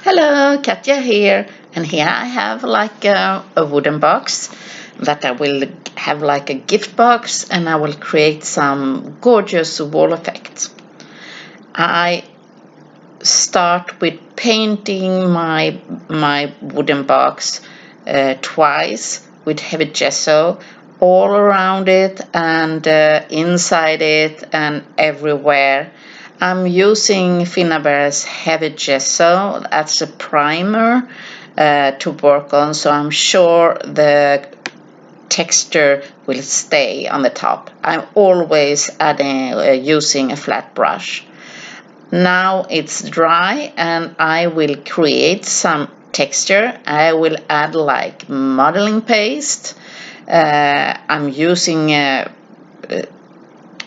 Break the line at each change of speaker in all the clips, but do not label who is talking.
Hello, Katja here, and here I have like a wooden box that I will have like a gift box, and I will create some gorgeous wall effects. I start with painting my wooden box twice with heavy gesso all around it and inside it and everywhere. I'm using Finnabair's heavy gesso as a primer to work on, so I'm sure the texture will stay on the top. I'm always adding using a flat brush. Now it's dry and I will create some texture. I will add like modeling paste. I'm using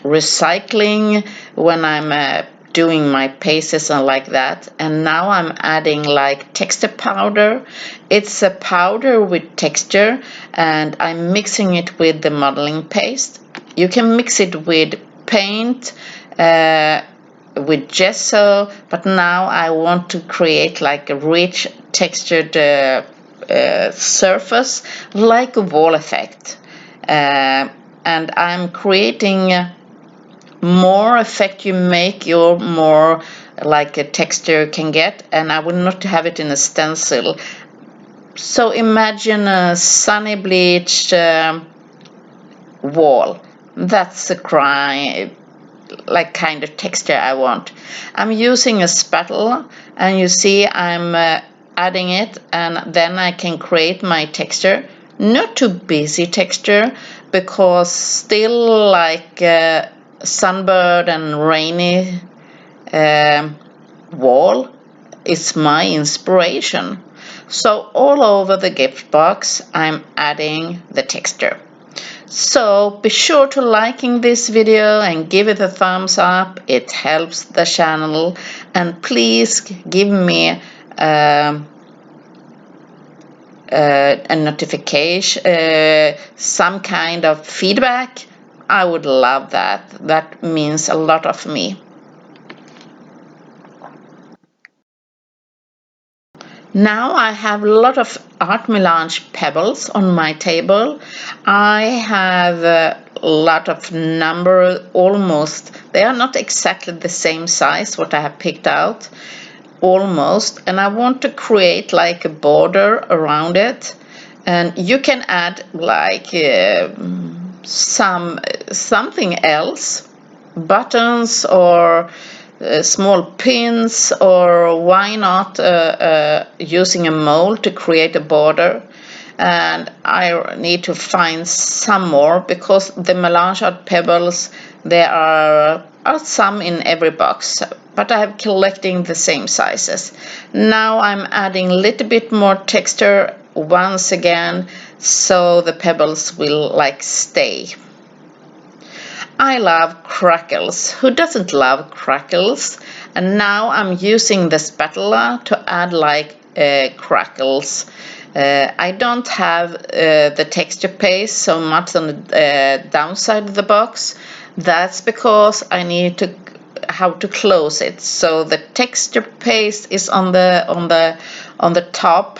recycling when I'm doing my pastes and like that, and now I'm adding like texture powder. It's a powder with texture and I'm mixing it with the modeling paste. You can mix it with paint, with gesso, but now I want to create like a rich textured surface, like a wall effect, and I'm creating more effect you make, your more like a texture can get, and I will not have it in a stencil. So imagine a sunny bleached wall. That's a kind of texture I want. I'm using a spatula, and you see I'm adding it, and then I can create my texture. Not too busy texture, because still like sunbird and rainy wall is my inspiration. So all over the gift box I'm adding the texture. So be sure to liking this video and give it a thumbs up. It helps the channel, and please give me a notification, some kind of feedback. I would love that. That means a lot of me. Now I have a lot of art melange pebbles on my table. I have a lot of number, almost, they are not exactly the same size what I have picked out, almost, and I want to create like a border around it, and you can add like something else, buttons or small pins, or why not using a mold to create a border. And I need to find some more, because the melange art pebbles, there are some in every box, but I am collecting the same sizes. Now I'm adding a little bit more texture once again, so the pebbles will like stay. I love crackles. Who doesn't love crackles? And now I'm using the spatula to add like crackles. I don't have the texture paste so much on the downside of the box. That's because I need to how to close it. So the texture paste is on the top,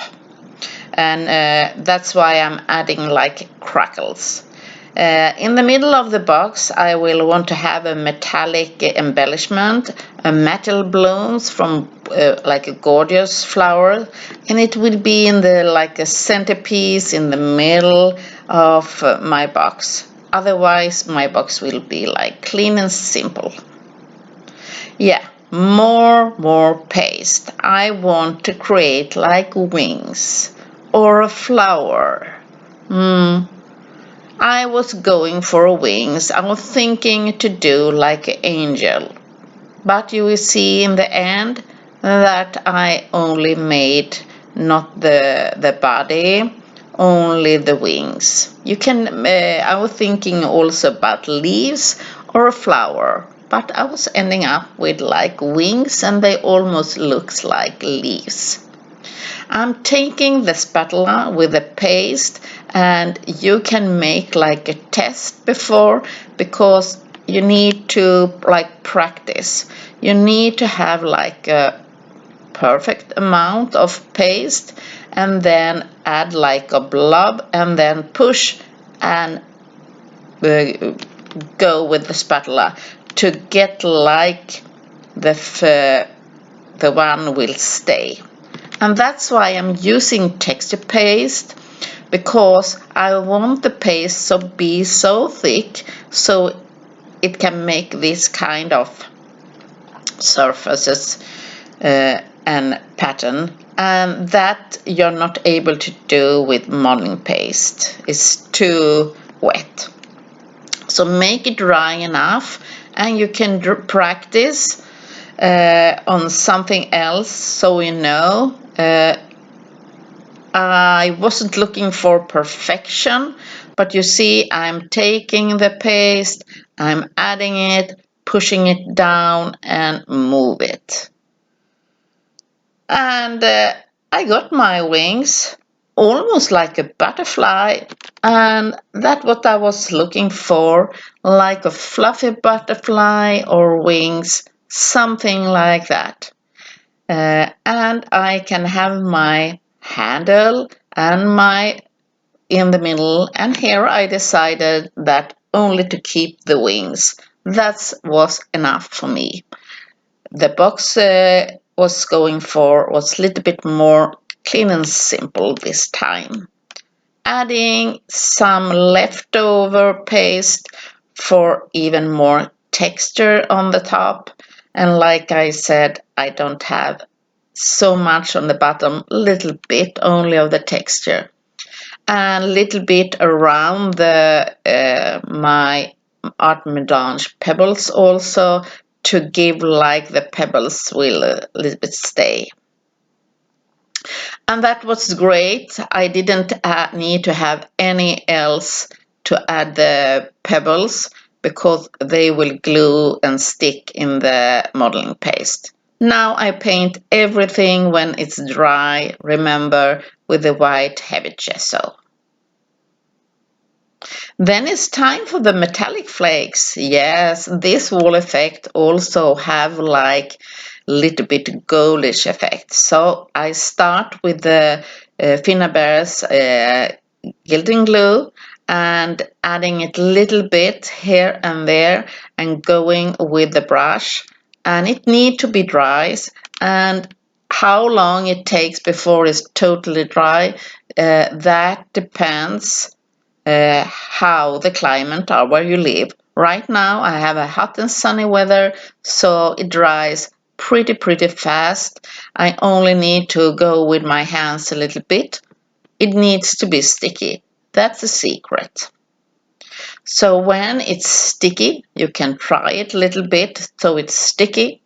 and that's why I'm adding like crackles. In the middle of the box I will want to have a metallic embellishment, a metal blooms from like a gorgeous flower, and it will be in the like a centerpiece in the middle of my box. Otherwise my box will be like clean and simple. Yeah, more paste. I want to create like wings or a flower. I was going for wings. I was thinking to do like an angel, but you will see in the end that I only made not the body, only the wings. You can I was thinking also about leaves or a flower, but I was ending up with like wings, and they almost looks like leaves. I'm taking the spatula with the paste, and you can make like a test before, because you need to like practice. You need to have like a perfect amount of paste and then add like a blob and then push and go with the spatula to get like the one will stay. And that's why I'm using texture paste, because I want the paste to be so thick so it can make this kind of surfaces and pattern, and that you're not able to do with modeling paste. It's too wet. So make it dry enough, and you can practice on something else. So you know, I wasn't looking for perfection, but you see I'm taking the paste, I'm adding it, pushing it down and move it. And I got my wings almost like a butterfly, and that's what I was looking for, like a fluffy butterfly or wings, something like that. And I can have my handle and my in the middle, and here I decided that only to keep the wings. That was enough for me. The box was going for was a little bit more clean and simple this time. Adding some leftover paste for even more texture on the top. And like I said, I don't have so much on the bottom, little bit only of the texture. And a little bit around the my Art Melange Pebbles also, to give like the pebbles will a little bit stay. And that was great. I didn't need to have any else to add the pebbles, because they will glue and stick in the modeling paste. Now I paint everything when it's dry, remember, with the white heavy gesso. Then it's time for the metallic flakes. Yes, this wall effect also have like little bit goldish effect. So I start with the Finnabairs gilding glue and adding it a little bit here and there and going with the brush. And it need to be dry, and how long it takes before it's totally dry, that depends how the climate are where you live. Right now I have a hot and sunny weather, so it dries pretty fast. I only need to go with my hands a little bit. It needs to be sticky. That's the secret. So when it's sticky, you can try it a little bit so it's sticky.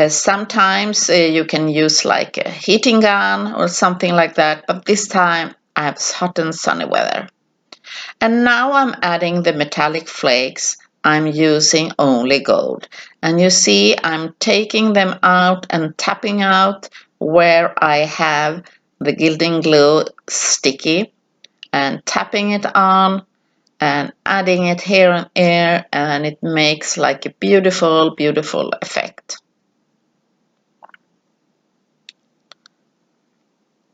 Sometimes you can use like a heating gun or something like that, but this time I have hot and sunny weather. And now I'm adding the metallic flakes. I'm using only gold. And you see I'm taking them out and tapping out where I have the gilding glue sticky, and tapping it on and adding it here and there, and it makes like a beautiful effect.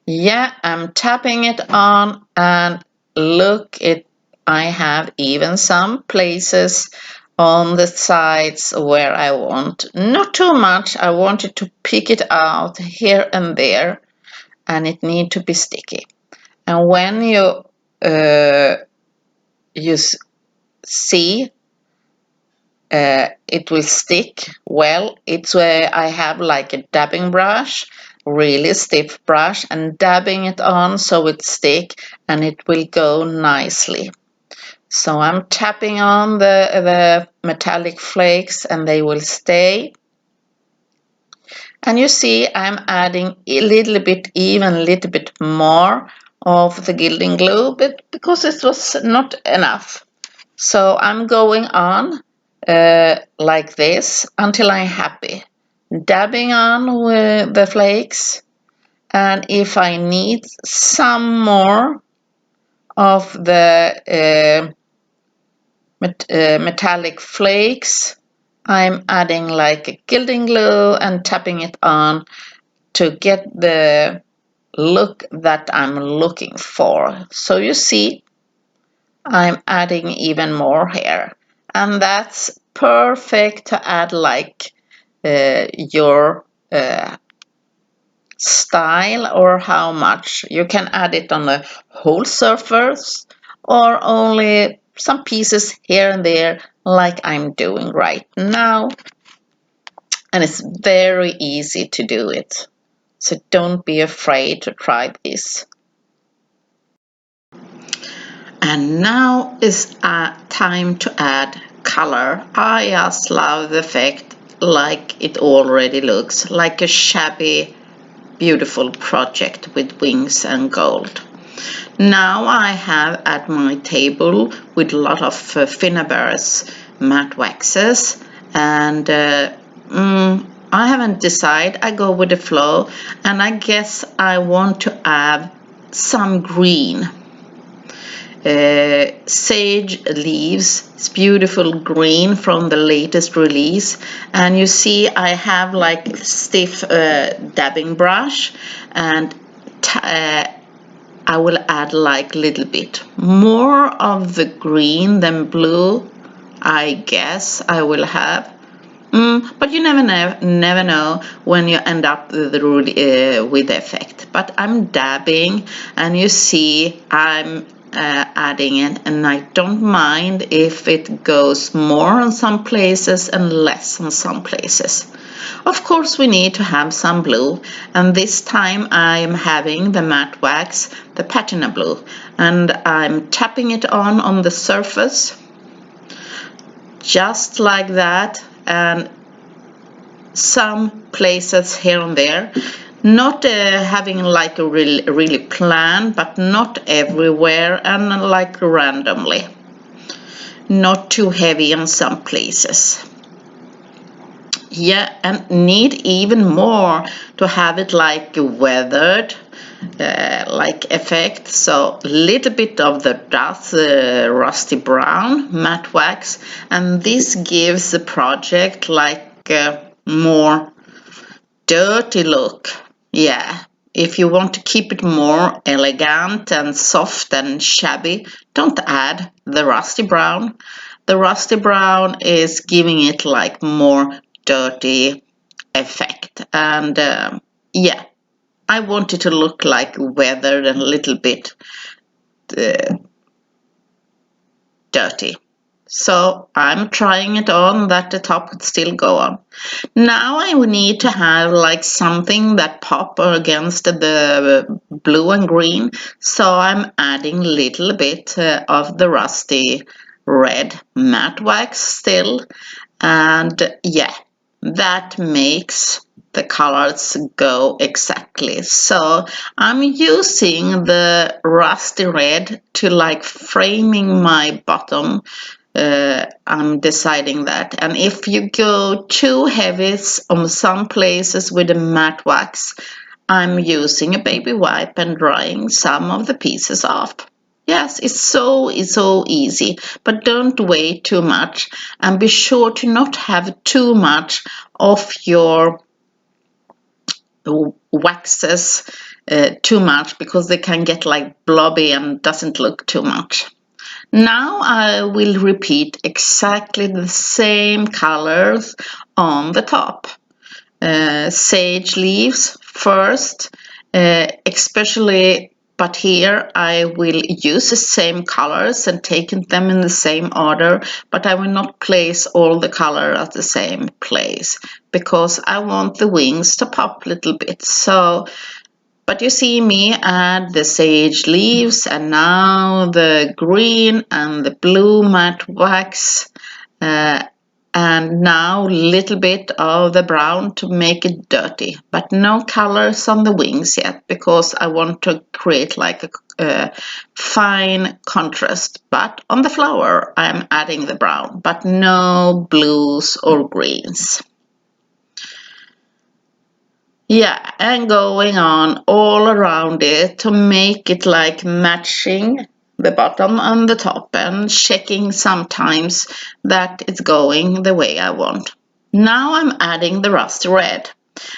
Yeah, I'm tapping it on, and look, I have even some places on the sides where I want, not too much, I wanted to pick it out here and there, and it need to be sticky. And when you see it will stick well, it's where I have like a dabbing brush, really stiff brush, and dabbing it on so it stick and it will go nicely. So I'm tapping on the metallic flakes and they will stay. And you see I'm adding a little bit more of the gilding glue, but because it was not enough. So I'm going on like this until I'm happy. Dabbing on with the flakes, and if I need some more of the metallic flakes, I'm adding like a gilding glue and tapping it on to get the look that I'm looking for. So you see, I'm adding even more here, and that's perfect to add like your style or how much. You can add it on the whole surface or only some pieces here and there like I'm doing right now. And it's very easy to do it. So don't be afraid to try this. And now is time to add color. I just love the effect like it already looks, like a shabby beautiful project with wings and gold. Now I have at my table with a lot of Finnabair's matte waxes, and I haven't decided. I go with the flow, and I guess I want to add some green. Sage leaves, it's beautiful green from the latest release, and you see I have like stiff dabbing brush, and I will add like a little bit more of the green than blue. I guess I will have, but you never know when you end up with the effect. But I'm dabbing, and you see I'm adding it, and I don't mind if it goes more on some places and less on some places. Of course we need to have some blue, and this time I'm having the matte wax, the Patina blue, and I'm tapping it on the surface just like that, and some places here and there, not having like a really plan, but not everywhere, and like randomly, not too heavy in some places. Yeah, and need even more to have it like weathered like effect. So a little bit of the dark rusty brown matte wax, and this gives the project like more dirty look. Yeah, if you want to keep it more elegant and soft and shabby, don't add the rusty brown. The rusty brown is giving it like more dirty effect, and yeah, I want it to look like weathered and a little bit dirty. So I'm trying it on that the top would still go on. Now I will need to have like something that pop against the blue and green. So I'm adding a little bit of the rusty red matte wax still. And yeah, that makes the colors go exactly. So I'm using the rusty red to like framing my bottom. I'm deciding that, and if you go too heavy on some places with the matte wax, I'm using a baby wipe and drying some of the pieces off. Yes, it's so easy, but don't wait too much, and be sure to not have too much of your waxes too much, because they can get like blobby and doesn't look too much. Now I will repeat exactly the same colors on the top. Sage leaves first, especially, but here I will use the same colors and take them in the same order, but I will not place all the color at the same place because I want the wings to pop a little bit. So, but you see me add the sage leaves, and now the green and the blue matte wax, and now a little bit of the brown to make it dirty, but no colors on the wings yet because I want to create like a fine contrast. But on the flower I'm adding the brown, but no blues or greens. Yeah, and going on all around it to make it like matching the bottom and the top, and checking sometimes that it's going the way I want. Now I'm adding the rusty red.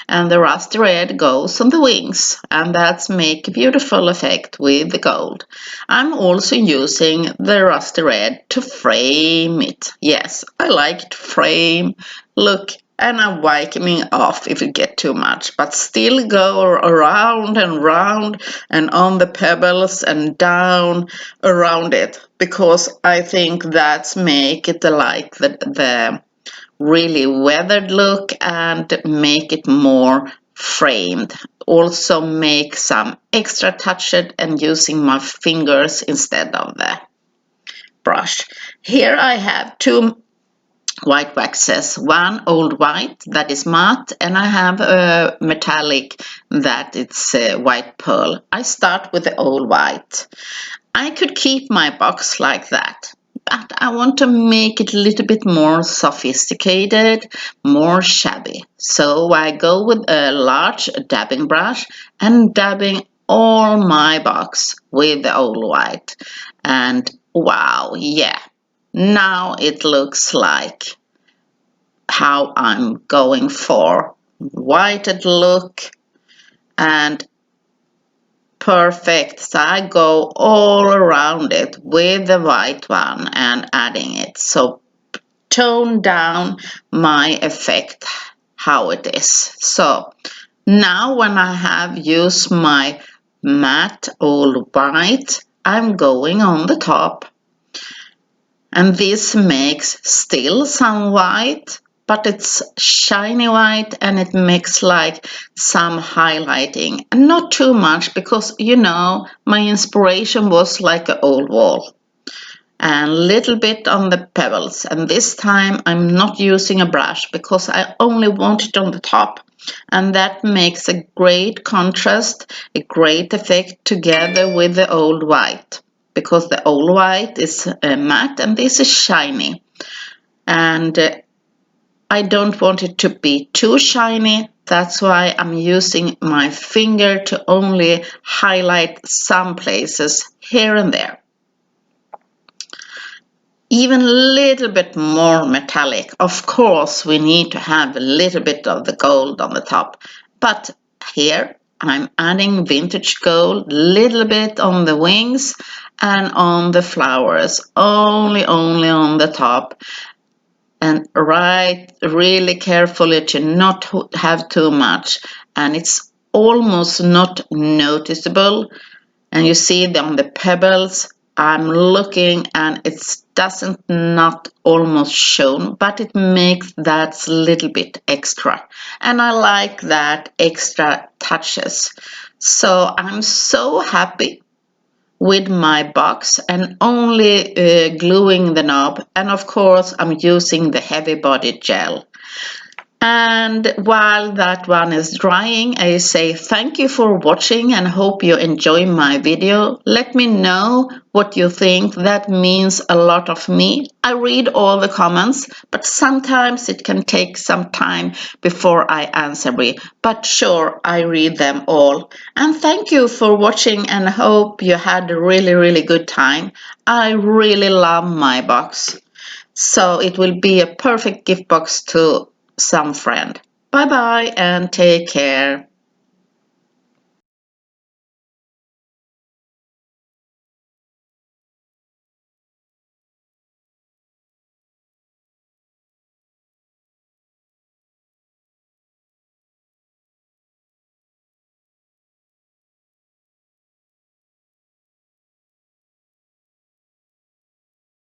And the rusty red goes on the wings, and that's make a beautiful effect with the gold. I'm also using the rusty red to frame it. Yes, I like to frame. Look, and I'm wiping off if it get too much, but still go around and round and on the pebbles and down around it, because I think that's make it like the really weathered look and make it more framed. Also make some extra touches and using my fingers instead of the brush. Here I have two white waxes, one old white that is matte, and I have a metallic that it's white pearl. I start with the old white. I could keep my box like that, but I want to make it a little bit more sophisticated, more shabby. So I go with a large dabbing brush and dabbing all my box with the old white. And wow, yeah, now it looks like how I'm going for. Whited look and perfect. So I go all around it with the white one and adding it. So tone down my effect how it is. So now when I have used my matte old white, I'm going on the top. And this makes still some white, but it's shiny white and it makes like some highlighting. And not too much because, you know, my inspiration was like an old wall. And a little bit on the pebbles. And this time I'm not using a brush because I only want it on the top. And that makes a great contrast, a great effect together with the old white. Because the old white is matte and this is shiny. And I don't want it to be too shiny. That's why I'm using my finger to only highlight some places here and there. Even a little bit more metallic. Of course, we need to have a little bit of the gold on the top. But here I'm adding vintage gold, little bit on the wings and on the flowers, only on the top. And write really carefully to not have too much. And it's almost not noticeable. And you see on the pebbles, I'm looking and it doesn't not almost shown, but it makes that little bit extra. And I like that extra touches. So I'm so happy with my box and only gluing the knob. And of course, I'm using the heavy bodied gel. And while that one is drying, I say thank you for watching and hope you enjoy my video. Let me know what you think. That means a lot of me. I read all the comments, but sometimes it can take some time before I answer me. But sure, I read them all. And thank you for watching and hope you had a really good time. I really love my box. So it will be a perfect gift box to some friend. Bye bye and take care.